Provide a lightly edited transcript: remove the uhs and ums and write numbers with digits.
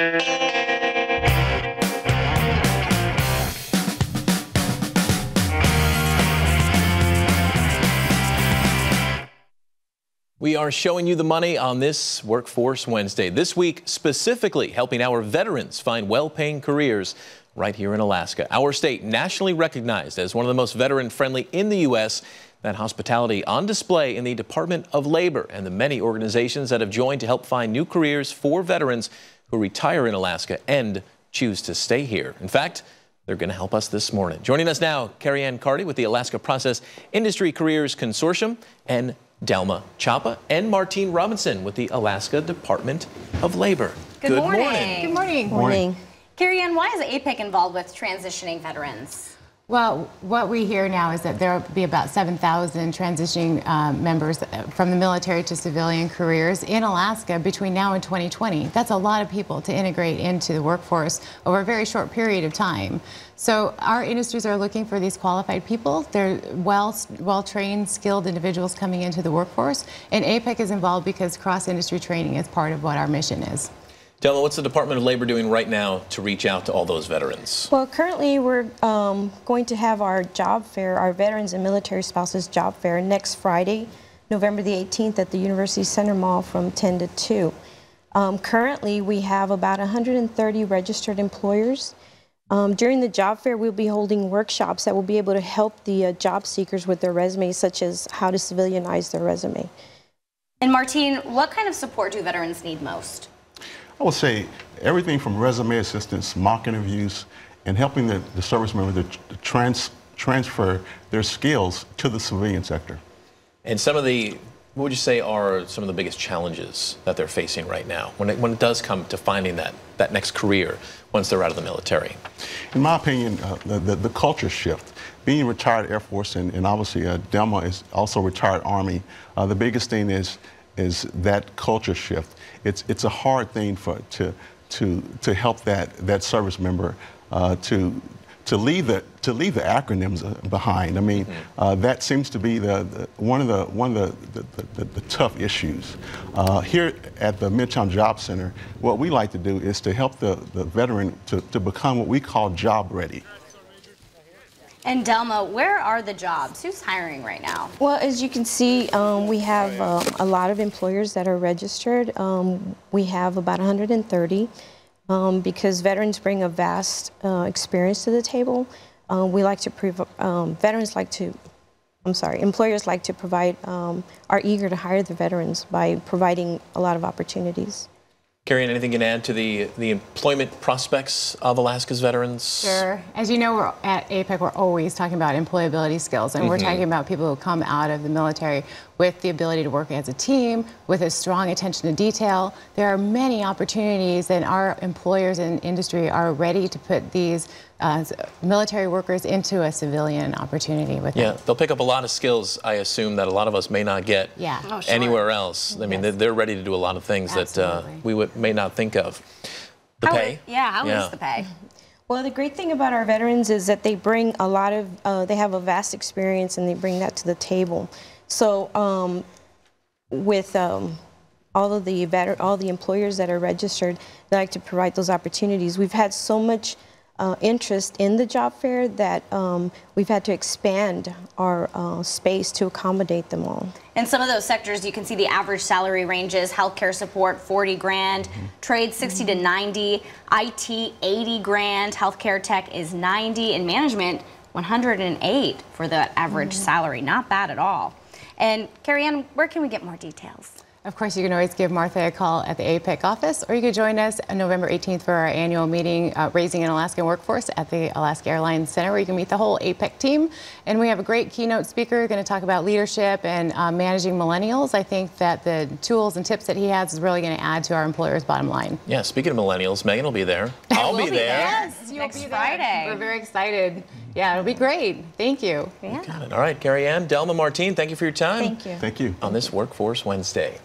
We are showing you the money on this Workforce Wednesday. This week, specifically helping our veterans find well-paying careers right here in Alaska. Our state, nationally recognized as one of the most veteran-friendly in the U.S., that hospitality on display in the Department of Labor and the many organizations that have joined to help find new careers for veterans who retire in Alaska and choose to stay here. In fact, they're going to help us this morning. Joining us now, Carrie Ann Carty with the Alaska Process Industry Careers Consortium, and Delma Chapa and Martine Robinson with the Alaska Department of Labor. Good morning. Good morning. Morning. Carrie Ann, why is APEC involved with transitioning veterans? Well, what we hear now is that there will be about 7,000 transitioning members from the military to civilian careers in Alaska between now and 2020. That's a lot of people to integrate into the workforce over a very short period of time. So our industries are looking for these qualified people. They're well-trained, skilled individuals coming into the workforce. And APEC is involved because cross-industry training is part of what our mission is. Delma, what's the Department of Labor doing right now to reach out to all those veterans? Well, currently we're going to have our job fair, our Veterans and Military Spouses job fair next Friday, November the 18th at the University Center Mall from 10 to 2. Currently we have about 130 registered employers. During the job fair, we'll be holding workshops that will be able to help the job seekers with their resumes, such as how to civilianize their resume. And Martine, what kind of support do veterans need most? I would say everything from resume assistance, mock interviews, and helping the service member to transfer their skills to the civilian sector. And some of the, what would you say are some of the biggest challenges that they're facing right now when it does come to finding that next career once they're out of the military? In my opinion, the culture shift. Being retired Air Force and obviously Delma is also retired Army, the biggest thing is that culture shift. It's a hard thing to help that service member to leave the acronyms behind. I mean, that seems to be one of the tough issues. Here at the Midtown Job Center, what we like to do is to help the veteran to become what we call job ready. And Delma, where are the jobs? Who's hiring right now? Well, as you can see, we have a lot of employers that are registered. We have about 130 because veterans bring a vast experience to the table. We like to employers like to provide, are eager to hire the veterans by providing a lot of opportunities. Carrie, anything you can add to the employment prospects of Alaska's veterans? Sure. As you know, we're at APEC, we're always talking about employability skills, and we're talking about people who come out of the military with the ability to work as a team, with a strong attention to detail. There are many opportunities, and our employers and industry are ready to put these military workers into a civilian opportunity with them. Yeah, they'll pick up a lot of skills, I assume, that a lot of us may not get anywhere else. I mean, they're ready to do a lot of things that we may not think of. The pay? How is the pay? Well, the great thing about our veterans is that they bring a lot of, they have a vast experience and they bring that to the table. So with all the employers that are registered, they like to provide those opportunities. We've had so much interest in the job fair that we've had to expand our space to accommodate them all. In some of those sectors, you can see the average salary ranges: healthcare support, 40 grand, trade 60 to 90, IT 80 grand, healthcare tech is 90, and management 108 for the average salary. Not bad at all. And Carrie Ann, where can we get more details? Of course, you can always give Martha a call at the APEC office, or you could join us on November 18th for our annual meeting, Raising an Alaskan Workforce, at the Alaska Airlines Center, where you can meet the whole APEC team. And we have a great keynote speaker going to talk about leadership and managing millennials. I think that the tools and tips that he has is really going to add to our employers' bottom line. Yeah, speaking of millennials, Megan will be there. I'll be there. Yes, next Friday. We're very excited. Yeah, it'll be great. Thank you. Got it. All right, Carrie Ann, Delma, Martine, thank you for your time. Thank you. Thank you. On this Workforce Wednesday.